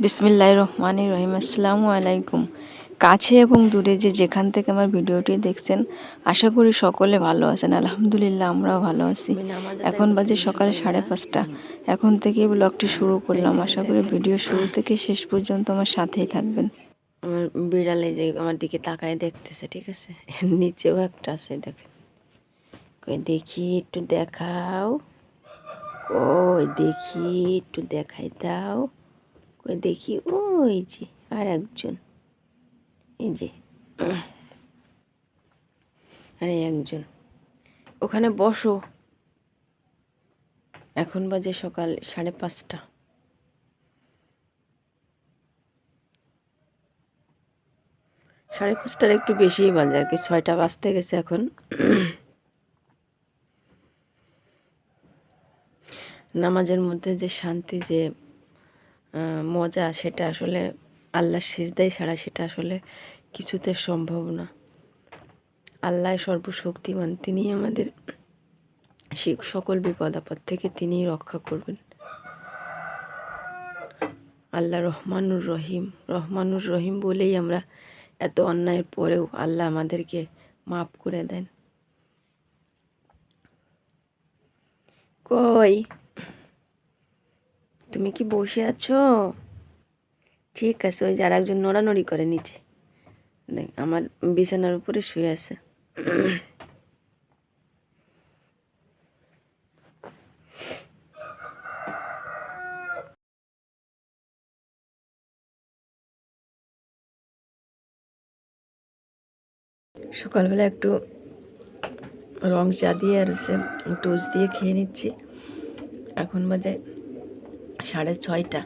বিসমিল্লাহির রহমানির রহিম। আসসালামু আলাইকুম। কাছে এবং দূরে যেখান থেকে আমার ভিডিওটি দেখছেন, আশা করি সকলে ভালো আছেন। আলহামদুলিল্লাহ আমরাও ভালো আছি। এখন বাজে সকাল 5:30। এখন থেকেই ব্লগটি শুরু করলাম। আশা করি ভিডিও শুরু থেকে শেষ পর্যন্ত আমার সাথেই থাকবেন। আমার বিড়ালে যে আমার দিকে তাকায় দেখতেছে, ঠিক আছে। নিচেও একটা আছে, দেখেন। কই দেখি একটু দেখাও, ওই দেখি একটু দেখাই দাও, কই দেখি। ওই যে আর একজন, এই যে আরে একজন ওখানে বসো। এখন বাজে সকাল 5:30। সাড়ে পাঁচটার একটু বেশিই বাজে আর কি, 6টা বাজতে গেছে এখন। নামাজের মধ্যে যে শান্তি, যে মজা, সেটা আসলে আল্লাহর সিজদাই ছাড়া সেটা আসলে কিছুতে সম্ভব না। আল্লাহ সর্বশক্তিমান, তিনি আমাদের সকল বিপদ আপদ থেকে তিনিই রক্ষা করবেন। আল্লাহ রহমানুর রহিম, রহমানুর রহিম বলেই আমরা এত অন্যায়ের পরেও আল্লাহ আমাদেরকে মাফ করে দেন। কই তুমি কি বসে আছো? ঠিক আছে, ওই যারা একজন নড়ানড়ি করে নিচে, দেখ আমার বিছানার উপরে শুয়ে আছে। সকালবেলা একটু রং চা দিয়ে আর টোস্ট দিয়ে খেয়ে নিচ্ছি। এখন বাজে 6:30।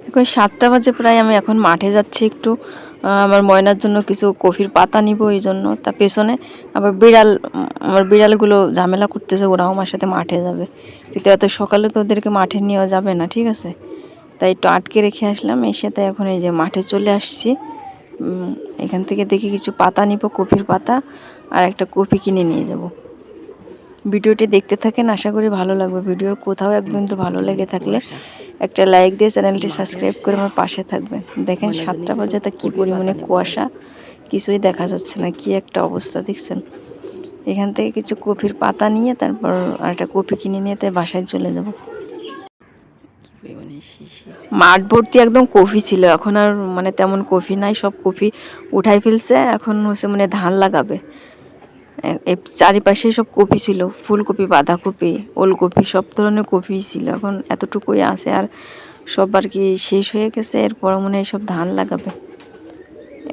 এখন 7টা বাজে প্রায়। আমি এখন মাঠে যাচ্ছি একটু আমার ময়নার জন্য কিছু কফির পাতা নিব, এই জন্য। তা পেছনে আবার আমার বিড়ালগুলো ঝামেলা করতেছে, ওরাও আমার সাথে মাঠে যাবে, কিন্তু এত সকালে তো ওদেরকে মাঠে নেওয়া যাবে না, ঠিক আছে। তাই একটু আটকে রেখে আসলাম। এসে তাই এখন এই যে মাঠে চলে আসছি। এখান থেকে দেখি কিছু পাতা নিব, কফির পাতা, আর একটা কফি কিনে নিয়ে যাব। ভিডিওটি দেখতে থাকেন, আশা করি ভালো লাগবে। ভিডিওর কোথাও এক বিন্দু ভালো লেগে থাকলে একটা লাইক দিয়ে চ্যানেলটি সাবস্ক্রাইব করে আমার পাশে থাকবেন। দেখেন 7টা বাজে, তা কী পরিমাণে কুয়াশা, কিছুই দেখা যাচ্ছে না, কি একটা অবস্থা দেখছেন। এখান থেকে কিছু কফির পাতা নিয়ে তারপর আর একটা কফি কিনে নিয়ে তাই বাসায় চলে যাব। মাঠ ভর্তি একদম কফি ছিল, এখন আর মানে তেমন কফি নাই, সব কফি উঠাই ফেলছে। এখন হচ্ছে মানে ধান লাগাবে। চারিপাশে সব কপি ছিল, ফুলকপি, বাঁধাকপি, ওলকপি, সব ধরনের কপি ছিল। এখন এতটুকুই আছে, আর সব আর কি শেষ হয়ে গেছে। এরপর মনে হয় সব ধান লাগাবে।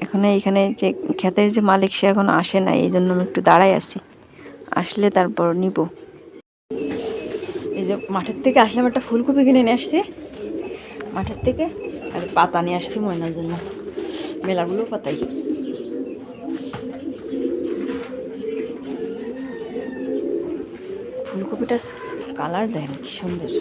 এখন এইখানে যে ক্ষেতের যে মালিক, সে এখন আসে না, এই জন্য আমি একটু দাঁড়াই আছি। আসলে তারপর নিব। এই যে মাঠের থেকে আসলাম, একটা ফুলকপি কিনে নিয়ে আসছি মাঠের থেকে, আর পাতা নিয়ে আসছি ময়নার জন্য, মেলাগুলো পাতাই। ফুলকপিটার কালার দেখেন কি সুন্দর।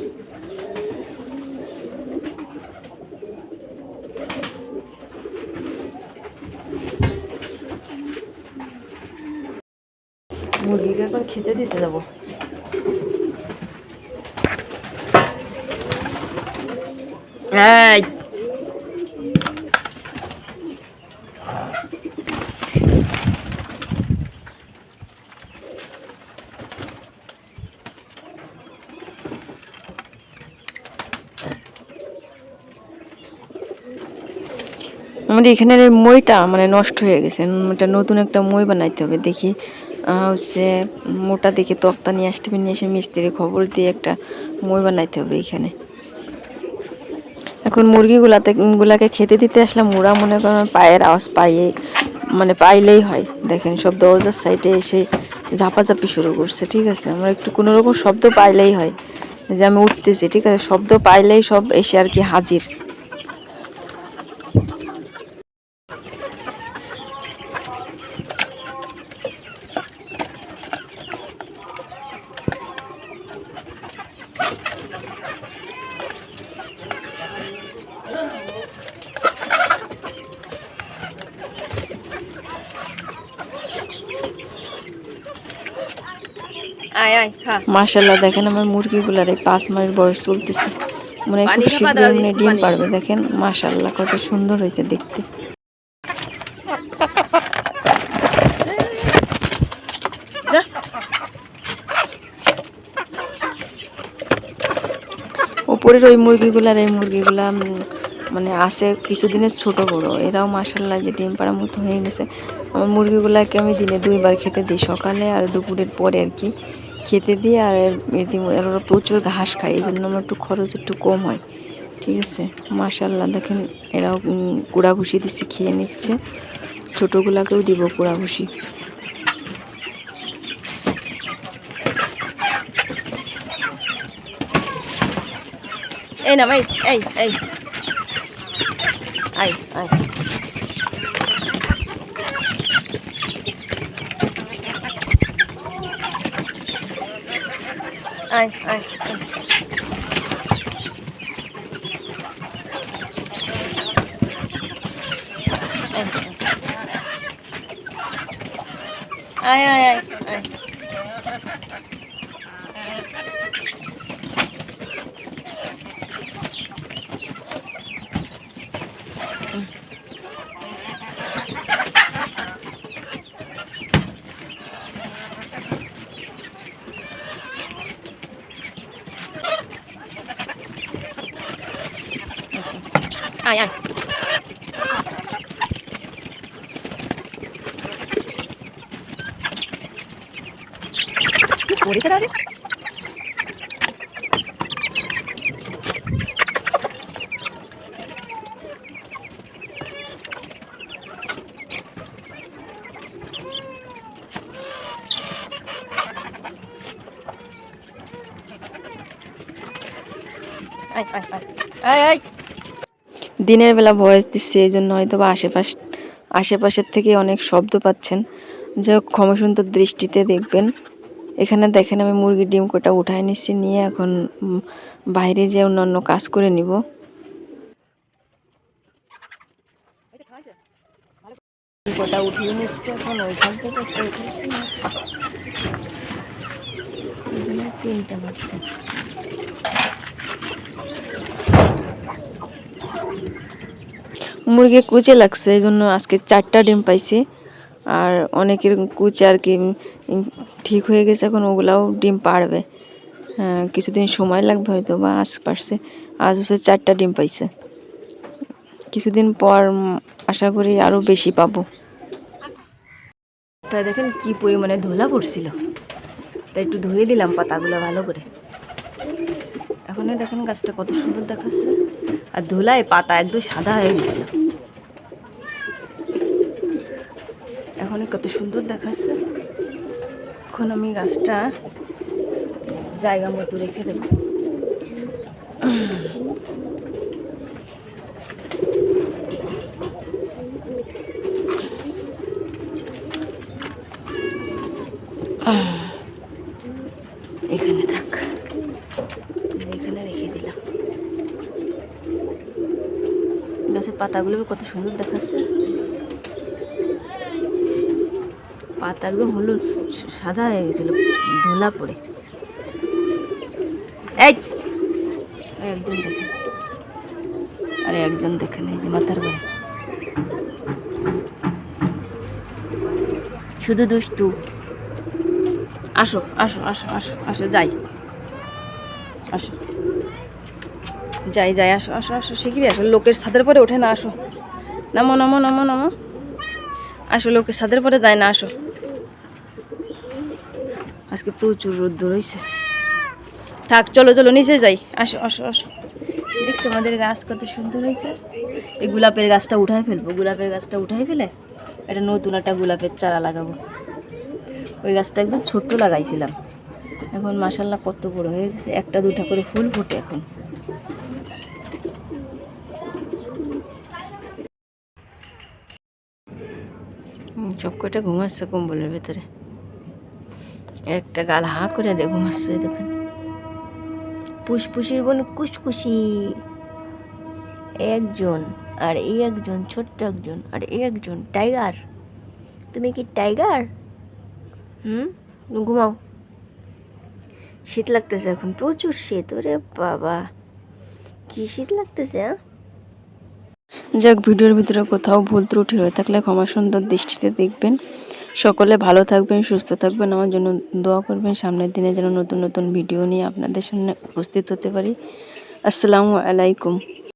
মুরগিকে এখন খেতে দিতে যাবো। এই আমাদের এখানের মইটা মানে নষ্ট হয়ে গেছে, এটা নতুন একটা মই বানাইতে হবে। দেখি হচ্ছে মোটা দেখে তক্তা নিয়ে আসতে হবে, নিয়ে এসে মিস্ত্রি খবর দিয়ে একটা মই বানাইতে হবে এখানে। এখন মুরগিগুলাকে খেতে দিতে আসলাম। ওরা মনে করেন পায়ের আওয়াজ মানে পাইলেই হয়। দেখেন সব দরজার সাইডে এসে ঝাপাঝাপি শুরু করছে, ঠিক আছে। আমরা একটু কোনো রকম শব্দ পাইলেই হয়, যে আমি উঠতেছি, ঠিক আছে, শব্দ পাইলেই সব এসে আর কি হাজির। আয় আয় খা। মাশাআল্লাহ দেখেন আমার মুরগিগুলার এই 5 মাস বয়স চলতেছে, মানে খুব শীঘ্রই এমনি ডিম পারবে। দেখেন মাশাআল্লাহ কত সুন্দর হয়েছে দেখতে। উপরের ওই মুরগিগুলার এই মুরগিগুলা মানে আছে কিছুদিনের ছোট বড়, এরাও মাশাআল্লাহ যে ডিম পাড়ার মতো হয়ে গেছে। আমার মুরগিগুলাকে আমি দিনে 2বার খেতে দিই, সকালে আর দুপুরের পরে আর কি খেতে দিই। আর ওরা প্রচুর ঘাস খায়, এই জন্য আমার একটু খরচ একটু কম হয়। ঠিক আছে, মাশাআল্লাহ দেখেন এরাও কুড়া ভুসি দিচ্ছি, খেয়ে নিচ্ছে। ছোটোগুলাকেও দিব কুড়া ভুসি। এই না ভাই, এই এই আয় আয়। আয় আয় আয় আয় আয় আয়। আয় আয়। পড়েছে দাদা। আয় আয় আয় আয় আয়। দিনের বেলা ভয়েস দিচ্ছে, এই জন্য হয়তো বা আশেপাশের থেকে অনেক শব্দ পাচ্ছেন। যা ক্ষমাসুন্দর দৃষ্টিতে দেখবেন। এখানে দেখেন আমি মুরগির ডিম কটা উঠায় নিচ্ছি, নিয়ে এখন বাইরে যে অন্যান্য কাজ করে নিব। কটা উঠিয়ে নিচ্ছে এখন, ওইখান থেকে 3টা বাজছে। মুরগি কুচে লাগছে, এই জন্য আজকে 4টা ডিম পাইছি। আর অনেকের কুচে আর কি ঠিক হয়ে গেছে, এখন ওগুলাও ডিম পারবে। কিছুদিন সময় লাগবে হয়তো, বা আজ পারছে। আজ হচ্ছে 4টা ডিম পাইছে। কিছুদিন পর আশা করি আরও বেশি পাবো। দেখেন কি পরিমাণে ধুলা পড়ছিল, তাই একটু ধুয়ে দিলাম পাতাগুলো ভালো করে। এখন দেখেন গাছটা কত সুন্দর দেখাচ্ছে, আর ধুলায় পাতা একদম সাদা হয়ে গেছিল। এখন কত সুন্দর দেখাচ্ছে। এখন আমি গাছটা জায়গা মতো রেখে দেব। এখানে থাক, এখানে রেখে দিলাম। গাছের পাতাগুলো কত সুন্দর দেখাচ্ছে, পাতা একদম হলুদ সাদা হয়ে গেছিল ধুলা পড়ে। একজন দেখেন, আরে একজন দেখেন এই যে মাথার বাড়ি, শুধু দুষ্টু। আসো আসো আসো আসো আসো, যাই আসো, যাই যাই, আসো আসো আসো, শিগগিরই আসো। লোকের ছাদের পরে ওঠে না, আসো, নামো নামো নামো নামো, আসো, লোকের ছাদের পরে যায় না, আসো। আজকে প্রচুর রোদ্দুর হয়েছে। থাক, চলো চলো নিচে যাই, আসো আসো আসো। দেখছো আমাদের গাছ কত সুন্দর হয়েছে। এই গোলাপের গাছটা উঠাই ফেলবো, গোলাপের গাছটা উঠাই ফেলে এটা নতুন একটা গোলাপের চারা লাগাবো। ওই গাছটা একদম ছোট্ট লাগাইছিলাম, এখন মাশাআল্লাহ কত বড় হয়ে গেছে, 1টা 2টা করে ফুল ফোটে এখন। সব কয়টা ঘুমাচ্ছে কম্বলের ভেতরে, একটা গাল হাঁ করে দিয়ে ঘুমাচ্ছে। দেখেন পুষপুষির বোন কুসকুসি একজন, আর এই একজন ছোট্ট একজন, আর এই একজন টাইগার। তুমি কি টাইগার? ঘুমাও। শীত লাগতেছে এখন, প্রচুর শীত। ওরে বাবা, কি শীত লাগতেছে। যাক, ভিডিওর ভিতরে কোথাও ভুল ত্রুটি হয়ে থাকলে ক্ষমা সুন্দর দৃষ্টিতে দেখবেন। সকলে ভালো থাকবেন, সুস্থ থাকবেন, আমার জন্য দোয়া করবেন। সামনের দিনে যেন নতুন নতুন ভিডিও নিয়ে আপনাদের সামনে উপস্থিত হতে পারি। আসসালামু আলাইকুম।